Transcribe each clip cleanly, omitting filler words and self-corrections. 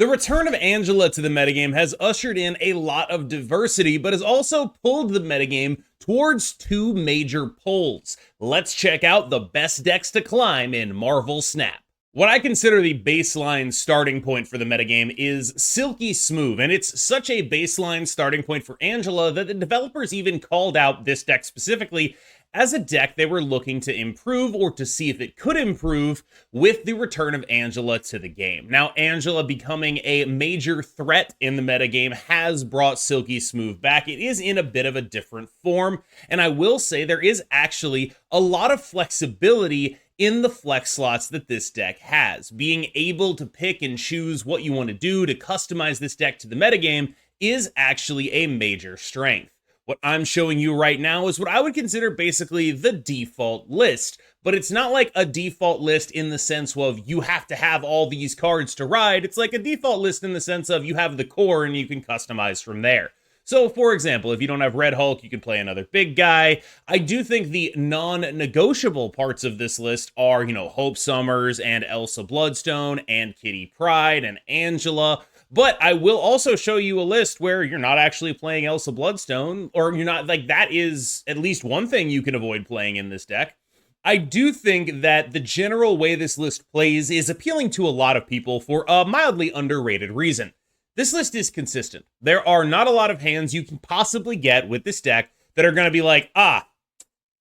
The return of Angela to the metagame has ushered in a lot of diversity, but has also pulled the metagame towards two major poles. Let's check out the best decks to climb in Marvel Snap. What I consider the baseline starting point for the metagame is Silky Smash, and it's such a baseline starting point for Angela that the developers even called out this deck specifically as a deck they were looking to improve or to see if it could improve with the return of Angela to the game. Now, Angela becoming a major threat in the metagame has brought Silky Smash back. It is in a bit of a different form, and I will say there is actually a lot of flexibility in the flex slots that this deck has. Being able to pick and choose what you want to do to customize this deck to the metagame is actually a major strength. What I'm showing you right now is what I would consider basically the default list, but it's not like a default list in the sense of you have to have all these cards to ride. It's like a default list in the sense of you have the core and you can customize from there. So, for example, if you don't have Red Hulk, you can play another big guy. I do think the non-negotiable parts of this list are, Hope Summers and Elsa Bloodstone and Kitty Pryde and Angela. But I will also show you a list where you're not actually playing Elsa Bloodstone, or you're not, that is at least one thing you can avoid playing in this deck. I do think that the general way this list plays is appealing to a lot of people for a mildly underrated reason. This list is consistent. There are not a lot of hands you can possibly get with this deck that are going to be like, I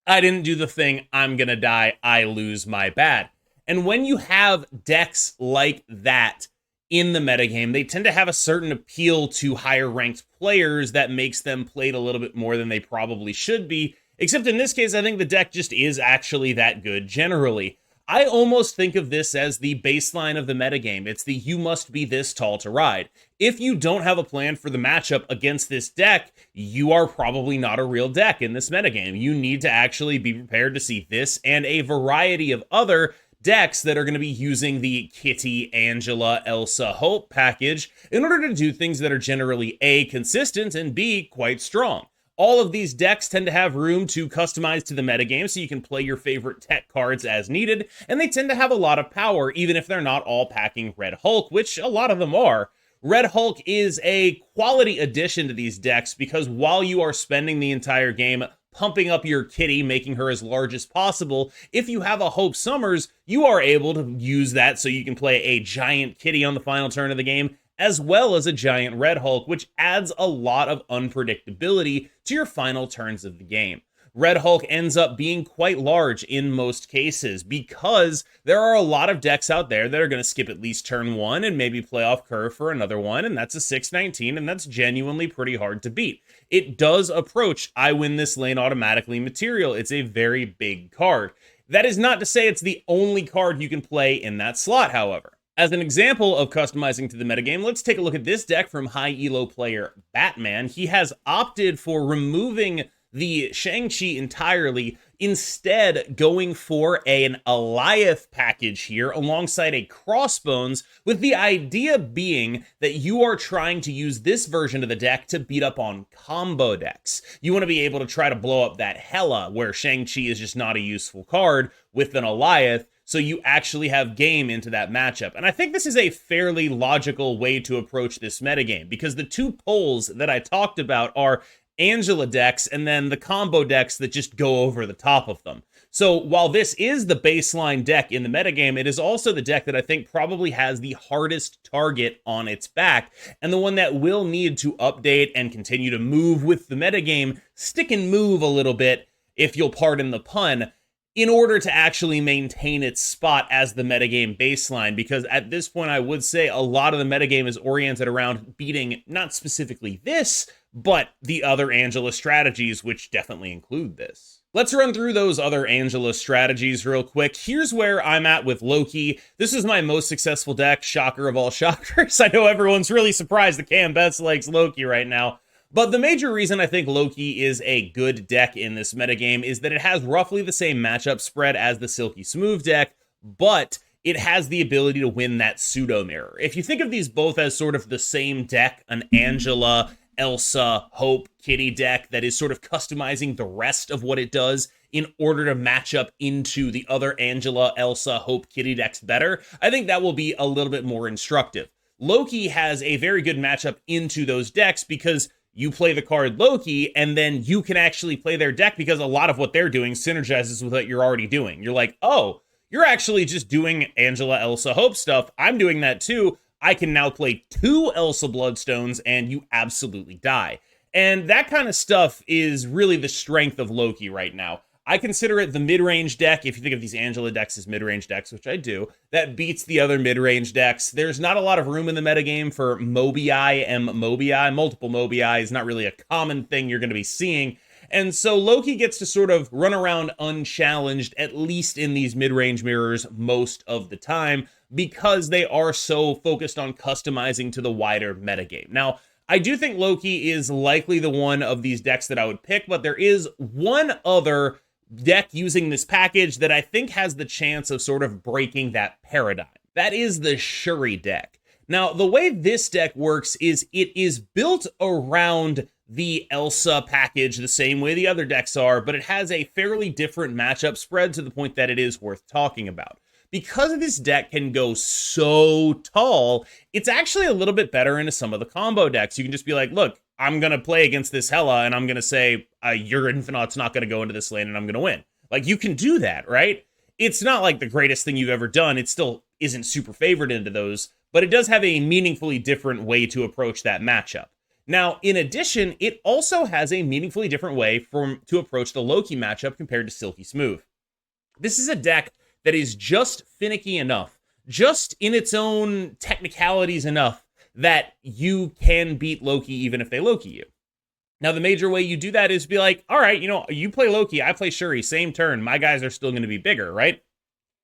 didn't do the thing, I'm going to die, I lose, my bad. And when you have decks like that in the metagame, they tend to have a certain appeal to higher ranked players that makes them played a little bit more than they probably should be. Except in this case, I think the deck just is actually that good generally. I almost think of this as the baseline of the metagame. It's the you must be this tall to ride. If you don't have a plan for the matchup against this deck, you are probably not a real deck in this metagame. You need to actually be prepared to see this and a variety of other decks that are going to be using the Kitty, Angela, Elsa, Hope package in order to do things that are generally A, consistent, and B, quite strong. All of these decks tend to have room to customize to the metagame so you can play your favorite tech cards as needed, and they tend to have a lot of power even if they're not all packing Red Hulk, which a lot of them are. Red Hulk is a quality addition to these decks because while you are spending the entire game pumping up your Kitty, making her as large as possible, if you have a Hope Summers, you are able to use that so you can play a giant Kitty on the final turn of the game, as well as a giant Red Hulk, which adds a lot of unpredictability to your final turns of the game. Red Hulk ends up being quite large in most cases because there are a lot of decks out there that are going to skip at least turn one and maybe play off curve for another one, and that's a 619, and that's genuinely pretty hard to beat. It does approach I win this lane automatically material. It's a very big card. That is not to say it's the only card you can play in that slot, however. As an example of customizing to the metagame, let's take a look at this deck from high elo player Batman. He has opted for removing the Shang-Chi entirely, instead going for an Alioth package here alongside a Crossbones, with the idea being that you are trying to use this version of the deck to beat up on combo decks. You want to be able to try to blow up that Hela, where Shang-Chi is just not a useful card, with an Alioth, so you actually have game into that matchup. And I think this is a fairly logical way to approach this metagame, because the two poles that I talked about are Angela decks and then the combo decks that just go over the top of them. So while this is the baseline deck in the metagame, it is also the deck that I think probably has the hardest target on its back, and the one that will need to update and continue to move with the metagame, stick and move a little bit, if you'll pardon the pun, in order to actually maintain its spot as the metagame baseline, because at this point I would say a lot of the metagame is oriented around beating not specifically this, but the other Angela strategies, which definitely include this. Let's run through those other Angela strategies real quick. Here's where I'm at with Loki. This is my most successful deck, shocker of all shockers. I know everyone's really surprised that KMBest likes Loki right now. But the major reason I think Loki is a good deck in this metagame is that it has roughly the same matchup spread as the Silky Smash deck, but it has the ability to win that pseudo mirror. If you think of these both as sort of the same deck, an Angela, Elsa, Hope, Kitty deck that is sort of customizing the rest of what it does in order to match up into the other Angela, Elsa, Hope, Kitty decks better, I think that will be a little bit more instructive. Loki has a very good matchup into those decks because you play the card Loki, and then you can actually play their deck because a lot of what they're doing synergizes with what you're already doing. You're like, oh, you're actually just doing Angela, Elsa, Hope stuff. I'm doing that too. I can now play 2 Elsa Bloodstones, and you absolutely die. And that kind of stuff is really the strength of Loki right now. I consider it the mid-range deck, if you think of these Angela decks as mid-range decks, which I do, that beats the other mid-range decks. There's not a lot of room in the metagame for Mobii. Multiple Mobii is not really a common thing you're going to be seeing. And so Loki gets to sort of run around unchallenged, at least in these mid-range mirrors most of the time, because they are so focused on customizing to the wider metagame. Now, I do think Loki is likely the one of these decks that I would pick, but there is one other deck using this package that I think has the chance of sort of breaking that paradigm. That is the Shuri deck. Now, the way this deck works is it is built around the Elsa package the same way the other decks are, but it has a fairly different matchup spread to the point that it is worth talking about. Because this deck can go so tall, it's actually a little bit better into some of the combo decks. You can just be like, look, I'm going to play against this Hela, and I'm going to say, your Infinite's not going to go into this lane, and I'm going to win. Like, you can do that, right? It's not like the greatest thing you've ever done. It still isn't super favored into those, but it does have a meaningfully different way to approach that matchup. Now, in addition, it also has a meaningfully different way to approach the Loki matchup compared to Silky Smooth. This is a deck that is just finicky enough, just in its own technicalities enough, that you can beat Loki even if they Loki you. Now, the major way you do that is be like, all right, you play Loki, I play Shuri, same turn, my guys are still going to be bigger, right?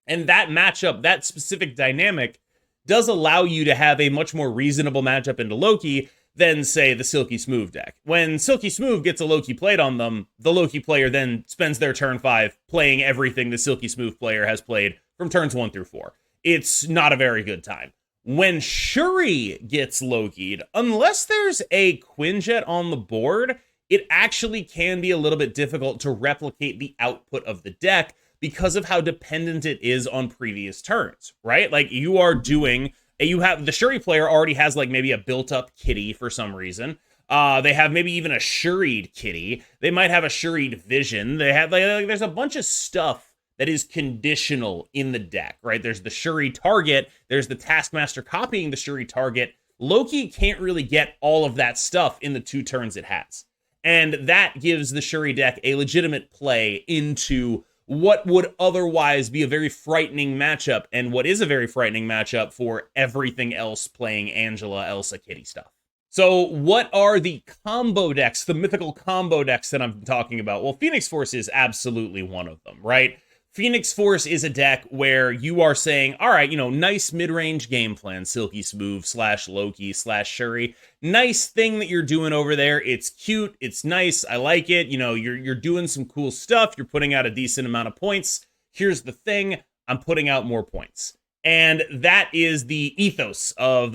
And that matchup, that specific dynamic, does allow you to have a much more reasonable matchup into Loki than, say, the Silky Smooth deck. When Silky Smooth gets a Loki played on them, the Loki player then spends their turn 5 playing everything the Silky Smooth player has played from turns 1 through 4. It's not a very good time. When Shuri gets Loki'd, unless there's a Quinjet on the board, it actually can be a little bit difficult to replicate the output of the deck because of how dependent it is on previous turns, right? Like, the Shuri player already has like maybe a built-up Kitty for some reason. They have maybe even a Shuri'd Kitty. They might have a Shuri'd Vision. They have there's a bunch of stuff that is conditional in the deck, right? There's the Shuri target. There's the Taskmaster copying the Shuri target. Loki can't really get all of that stuff in the 2 turns it has. And that gives the Shuri deck a legitimate play into what would otherwise be a very frightening matchup, and what is a very frightening matchup for everything else playing Angela, Elsa, Kitty stuff. So what are the combo decks, the mythical combo decks that I'm talking about? Well, Phoenix Force is absolutely one of them, right? Phoenix Force is a deck where you are saying, all right, nice mid-range game plan, Silky Smooth / Loki / Shuri. Nice thing that you're doing over there. It's cute. It's nice. I like it. You're doing some cool stuff. You're putting out a decent amount of points. Here's the thing. I'm putting out more points. And that is the ethos of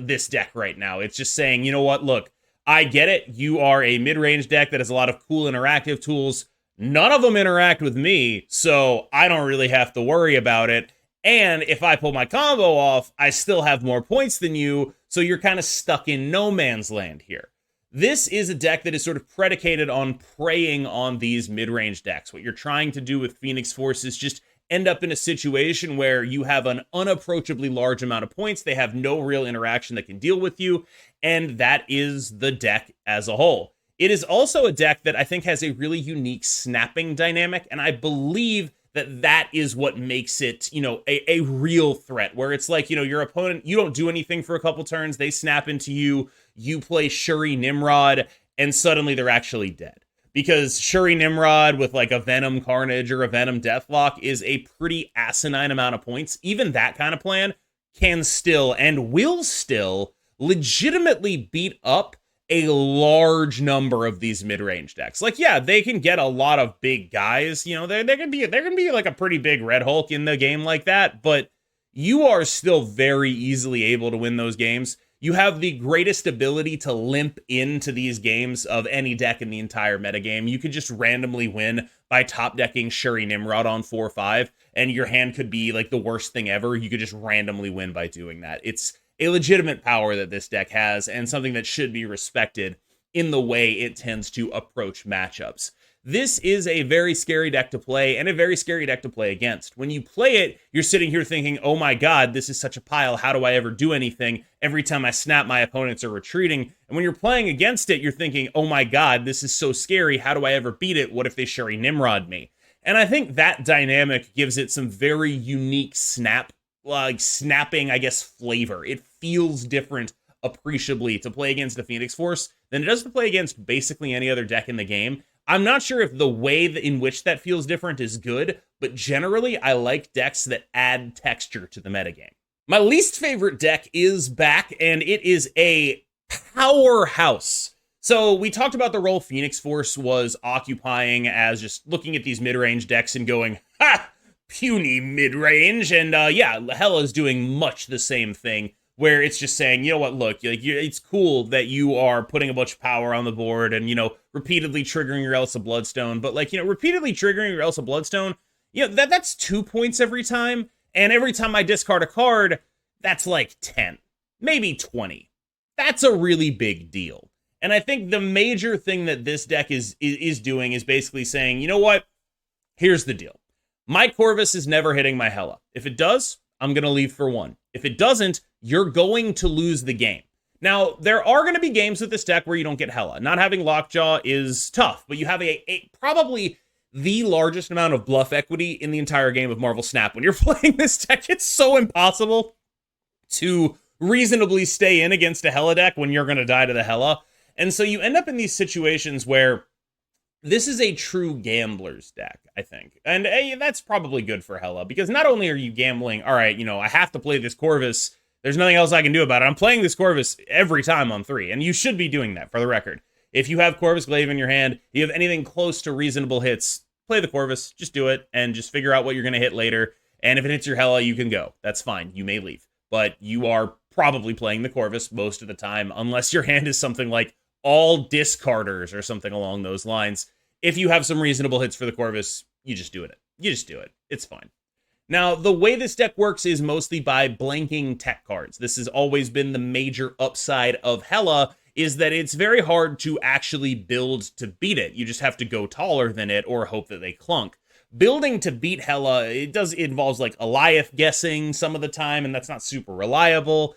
this deck right now. It's just saying, you know what? Look, I get it. You are a mid-range deck that has a lot of cool interactive tools. None of them interact with me, so I don't really have to worry about it. And if I pull my combo off, I still have more points than you, so you're kind of stuck in no man's land here. This is a deck that is sort of predicated on preying on these mid-range decks. What you're trying to do with Phoenix Force is just end up in a situation where you have an unapproachably large amount of points. They have no real interaction that can deal with you, and that is the deck as a whole. It is also a deck that I think has a really unique snapping dynamic, and I believe that is what makes it, a real threat, where it's like, your opponent, you don't do anything for a couple turns, they snap into you, you play Shuri Nimrod, and suddenly they're actually dead. Because Shuri Nimrod with like a Venom Carnage or a Venom Deathlock is a pretty asinine amount of points. Even that kind of plan can still and will still legitimately beat up a large number of these mid-range decks. Like, yeah, they can get a lot of big guys. There can be like a pretty big Red Hulk in the game like that, but you are still very easily able to win those games. You have the greatest ability to limp into these games of any deck in the entire metagame. You could just randomly win by top decking Shuri Nimrod on 4-5, and your hand could be like the worst thing ever. You could just randomly win by doing that. It's a legitimate power that this deck has and something that should be respected in the way it tends to approach matchups. This is a very scary deck to play and a very scary deck to play against. When you play it, you're sitting here thinking, oh my god, this is such a pile. How do I ever do anything? Every time I snap, my opponents are retreating. And when you're playing against it, you're thinking, oh my god, this is so scary. How do I ever beat it? What if they Shuri Nimrod me? And I think that dynamic gives it some very unique snapping, I guess, flavor. It feels different appreciably to play against the Phoenix Force than it does to play against basically any other deck in the game. I'm not sure if the way in which that feels different is good, but generally I like decks that add texture to the metagame. My least favorite deck is back, and it is a powerhouse. So we talked about the role Phoenix Force was occupying as just looking at these mid-range decks and going, ha! Puny mid-range, and yeah, Hela's doing much the same thing, where it's just saying, you know what, look, it's cool that you are putting a bunch of power on the board and, repeatedly triggering your Elsa Bloodstone, but repeatedly triggering your Elsa Bloodstone, that's 2 points every time, and every time I discard a card, that's like 10, maybe 20. That's a really big deal. And I think the major thing that this deck is doing is basically saying, you know what, here's the deal. My Corvus is never hitting my Hela. If it does, I'm going to leave for 1. If it doesn't, you're going to lose the game. Now, there are going to be games with this deck where you don't get Hela. Not having Lockjaw is tough, but you have a probably the largest amount of bluff equity in the entire game of Marvel Snap. When you're playing this deck, it's so impossible to reasonably stay in against a Hela deck when you're going to die to the Hela. And so you end up in these situations where this is a true gambler's deck, I think. And that's probably good for Hela, because not only are you gambling, all right, I have to play this Corvus, there's nothing else I can do about it. I'm playing this Corvus every time on 3, and you should be doing that, for the record. If you have Corvus Glaive in your hand, you have anything close to reasonable hits, play the Corvus, just do it, and just figure out what you're going to hit later. And if it hits your Hela, you can go. That's fine. You may leave. But you are probably playing the Corvus most of the time, unless your hand is something like all discarders or something along those lines. If you have some reasonable hits for the Corvus, you just do it. You just do it. It's fine. Now, the way this deck works is mostly by blanking tech cards. This has always been the major upside of Hela, is that it's very hard to actually build to beat it. You just have to go taller than it or hope that they clunk. Building to beat Hela, it involves like Eliath guessing some of the time, and that's not super reliable.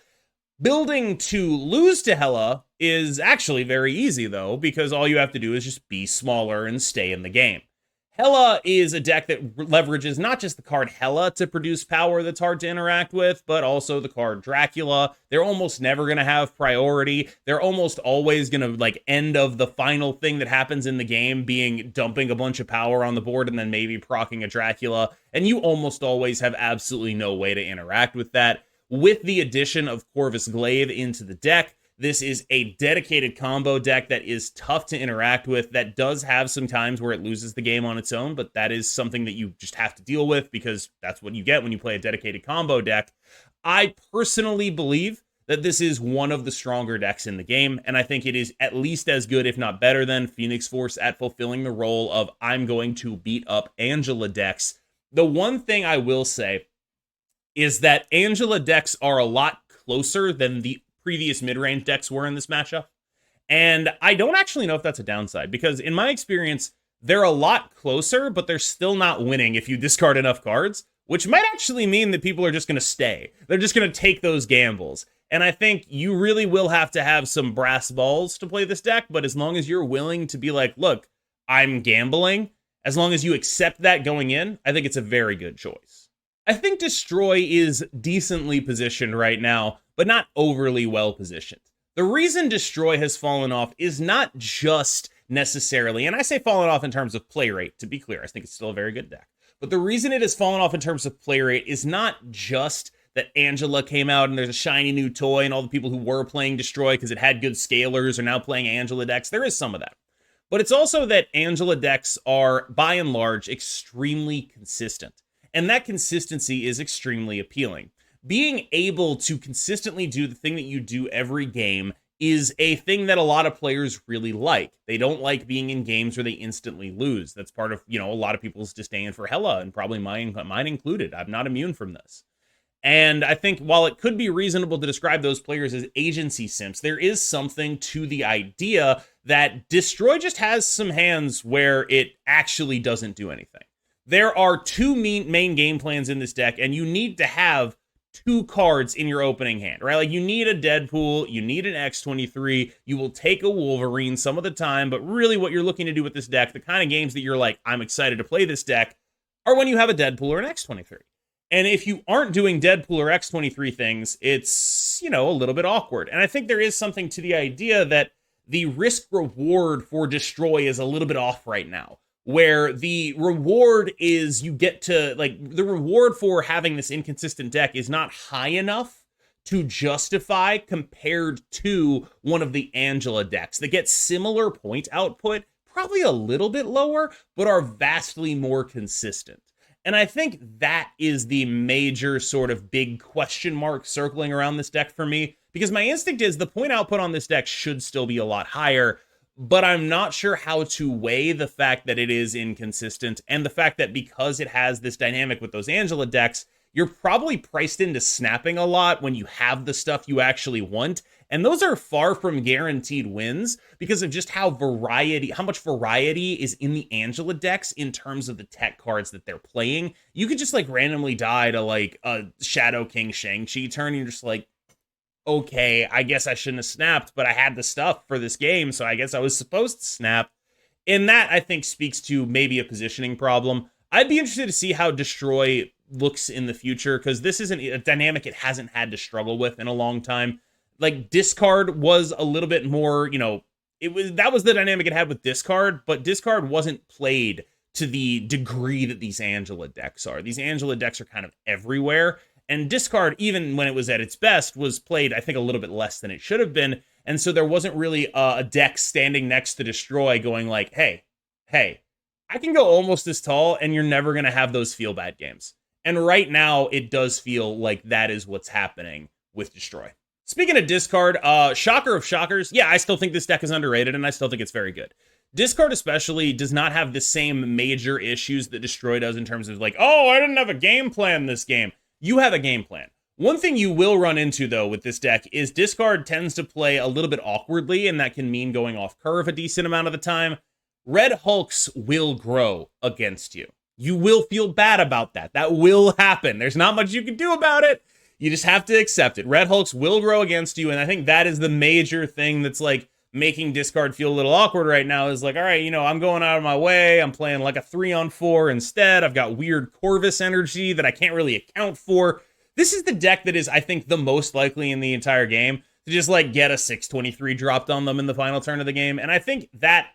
Building to lose to Hela is actually very easy, though, because all you have to do is just be smaller and stay in the game. Hela is a deck that leverages not just the card Hela to produce power that's hard to interact with, but also the card Dracula. They're almost never going to have priority. They're almost always going to, end of the final thing that happens in the game being dumping a bunch of power on the board and then maybe proccing a Dracula, and you almost always have absolutely no way to interact with that. With the addition of Corvus Glaive into the deck, this is a dedicated combo deck that is tough to interact with, that does have some times where it loses the game on its own, but that is something that you just have to deal with because that's what you get when you play a dedicated combo deck. I personally believe that this is one of the stronger decks in the game, and I think it is at least as good, if not better, than Phoenix Force at fulfilling the role of I'm going to beat up Angela decks. The one thing I will say is that Angela decks are a lot closer than the previous mid-range decks were in this matchup. And I don't actually know if that's a downside, because in my experience, they're a lot closer, but they're still not winning if you discard enough cards, which might actually mean that people are just going to stay. They're just going to take those gambles. And I think you really will have to have some brass balls to play this deck, but as long as you're willing to be like, look, I'm gambling, as long as you accept that going in, I think it's a very good choice. I think Destroy is decently positioned right now, but not overly well positioned. The reason Destroy has fallen off is not just necessarily, and I say fallen off in terms of play rate, to be clear, I think it's still a very good deck. But the reason it has fallen off in terms of play rate is not just that Angela came out and there's a shiny new toy and all the people who were playing Destroy because it had good scalers are now playing Angela decks. There is some of that. But it's also that Angela decks are, by and large, extremely consistent. And that consistency is extremely appealing. Being able to consistently do the thing that you do every game is a thing that a lot of players really like. They don't like being in games where they instantly lose. That's part of, a lot of people's disdain for Hela, and probably mine included. I'm not immune from this. And I think while it could be reasonable to describe those players as agency simps, there is something to the idea that Destroy just has some hands where it actually doesn't do anything. There are two main game plans in this deck, and you need to have two cards in your opening hand, right? Like, you need a Deadpool, you need an X-23, you will take a Wolverine some of the time, but really what you're looking to do with this deck, the kind of games that you're like, I'm excited to play this deck, are when you have a Deadpool or an X-23. And if you aren't doing Deadpool or X-23 things, it's, a little bit awkward. And I think there is something to the idea that the risk reward for Destroy is a little bit off right now, where the reward is you get to, the reward for having this inconsistent deck is not high enough to justify compared to one of the Angela decks that get similar point output, probably a little bit lower, but are vastly more consistent. And I think that is the major sort of big question mark circling around this deck for me, because my instinct is the point output on this deck should still be a lot higher, but I'm not sure how to weigh the fact that it is inconsistent and the fact that because it has this dynamic with those Angela decks, you're probably priced into snapping a lot when you have the stuff you actually want. And those are far from guaranteed wins because of just how much variety is in the Angela decks in terms of the tech cards that they're playing. You could just randomly die to a Shadow King Shang-Chi turn, and you're just like, okay, I guess I shouldn't have snapped, but I had the stuff for this game, so I guess I was supposed to snap. And that, I think, speaks to maybe a positioning problem. I'd be interested to see how Destroy looks in the future, because this isn't a dynamic it hasn't had to struggle with in a long time. Discard was a little bit more, that was the dynamic it had with Discard, but Discard wasn't played to the degree that these Angela decks are. These Angela decks are kind of everywhere, and Discard, even when it was at its best, was played, I think, a little bit less than it should have been, and so there wasn't really a deck standing next to Destroy going hey, I can go almost as tall, and you're never going to have those feel bad games. And right now, it does feel like that is what's happening with Destroy. Speaking of Discard, shocker of shockers, yeah, I still think this deck is underrated, and I still think it's very good. Discard especially does not have the same major issues that Destroy does in terms of oh, I didn't have a game plan this game. You have a game plan. One thing you will run into, though, with this deck is Discard tends to play a little bit awkwardly, and that can mean going off curve a decent amount of the time. Red Hulks will grow against you. You will feel bad about that. That will happen. There's not much you can do about it. You just have to accept it. Red Hulks will grow against you, and I think that is the major thing that's making Discard feel a little awkward right now is all right, I'm going out of my way. I'm playing a 3-on-4 instead. I've got weird Corvus energy that I can't really account for. This is the deck that is, I think, the most likely in the entire game to just get a 6/23 dropped on them in the final turn of the game. And I think that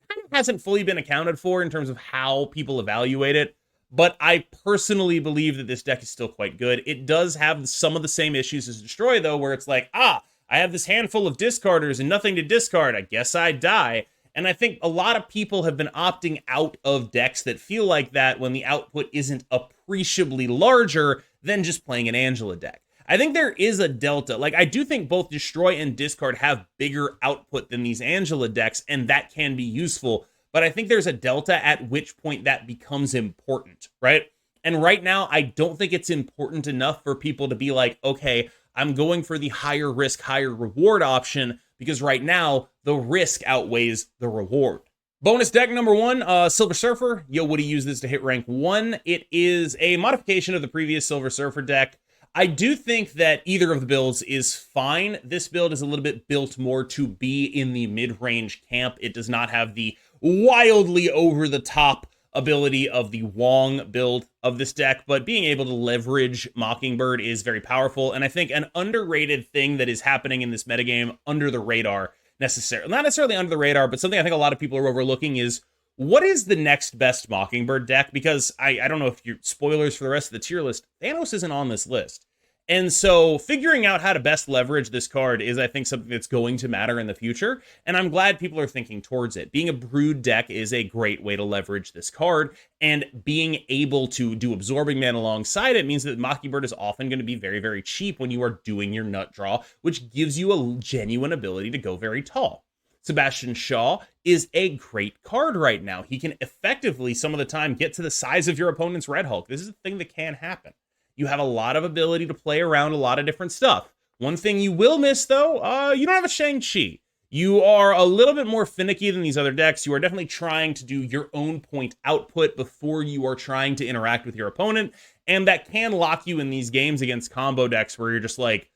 kind of hasn't fully been accounted for in terms of how people evaluate it. But I personally believe that this deck is still quite good. It does have some of the same issues as Destroy, though, where it's I have this handful of discarders and nothing to discard. I guess I die. And I think a lot of people have been opting out of decks that feel like that when the output isn't appreciably larger than just playing an Angela deck. I think there is a delta. I do think both Destroy and Discard have bigger output than these Angela decks, and that can be useful. But I think there's a delta at which point that becomes important, right? And right now, I don't think it's important enough for people to be okay, I'm going for the higher risk, higher reward option, because right now, the risk outweighs the reward. Bonus deck number 1, Silver Surfer. Yo, would he use this to hit rank 1? It is a modification of the previous Silver Surfer deck. I do think that either of the builds is fine. This build is a little bit built more to be in the mid-range camp. It does not have the wildly over-the-top ability of the Wong build of this deck, but being able to leverage Mockingbird is very powerful, and I think an underrated thing that is happening in this metagame under the radar, not necessarily under the radar, but something I think a lot of people are overlooking is, what is the next best Mockingbird deck? Because I don't know if you're spoilers for the rest of the tier list, Thanos isn't on this list. And so figuring out how to best leverage this card is, I think, something that's going to matter in the future. And I'm glad people are thinking towards it. Being a Brood deck is a great way to leverage this card. And being able to do Absorbing Man alongside it means that Mockingbird is often going to be very, very cheap when you are doing your nut draw, which gives you a genuine ability to go very tall. Sebastian Shaw is a great card right now. He can effectively, some of the time, get to the size of your opponent's Red Hulk. This is a thing that can happen. You have a lot of ability to play around a lot of different stuff. One thing you will miss, though, you don't have a Shang-Chi. You are a little bit more finicky than these other decks. You are definitely trying to do your own point output before you are trying to interact with your opponent, and that can lock you in these games against combo decks where you're just like,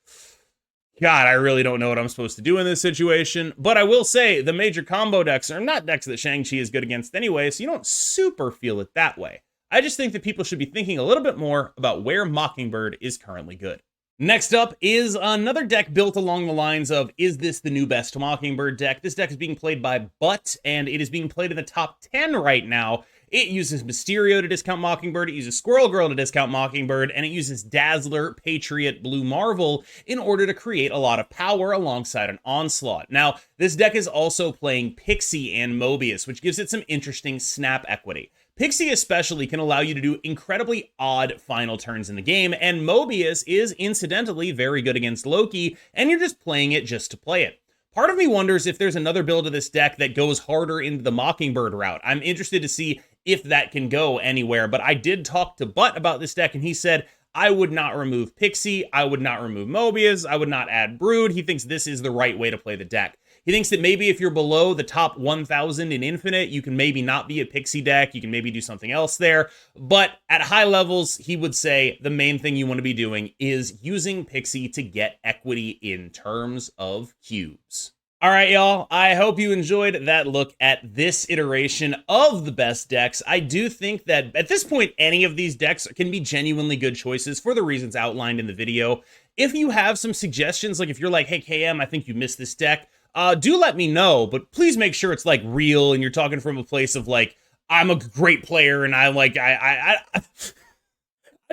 God, I really don't know what I'm supposed to do in this situation. But I will say the major combo decks are not decks that Shang-Chi is good against anyway, so you don't super feel it that way. I just think that people should be thinking a little bit more about where Mockingbird is currently good. Next up is another deck built along the lines of, is this the new best Mockingbird deck? This deck is being played by Butt, and it is being played in the top 10 right now. It uses Mysterio to discount Mockingbird, it uses Squirrel Girl to discount Mockingbird, and it uses Dazzler, Patriot, Blue Marvel in order to create a lot of power alongside an Onslaught. Now, this deck is also playing Pixie and Mobius, which gives it some interesting snap equity. Pixie especially can allow you to do incredibly odd final turns in the game, and Mobius is incidentally very good against Loki, and you're just playing it just to play it. Part of me wonders if there's another build of this deck that goes harder into the Mockingbird route. I'm interested to see if that can go anywhere, but I did talk to Butt about this deck, and he said, I would not remove Pixie, I would not remove Mobius, I would not add Brood. He thinks this is the right way to play the deck. He thinks that maybe if you're below the top 1,000 in Infinite, you can maybe not be a Pixie deck, you can maybe do something else there, but at high levels, he would say the main thing you want to be doing is using Pixie to get equity in terms of cubes. All right, y'all, I hope you enjoyed that look at this iteration of the best decks. I do think that at this point, any of these decks can be genuinely good choices for the reasons outlined in the video. If you have some suggestions, like if you're like, hey, KM, I think you missed this deck, do let me know, but please make sure it's like real and you're talking from a place of like, I'm a great player and I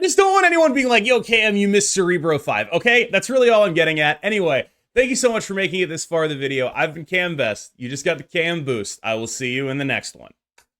just don't want anyone being like, yo, KM, you missed Cerebro 5, okay? That's really all I'm getting at. Anyway, thank you so much for making it this far in the video. I've been KMBest. You just got the KM boost. I will see you in the next one.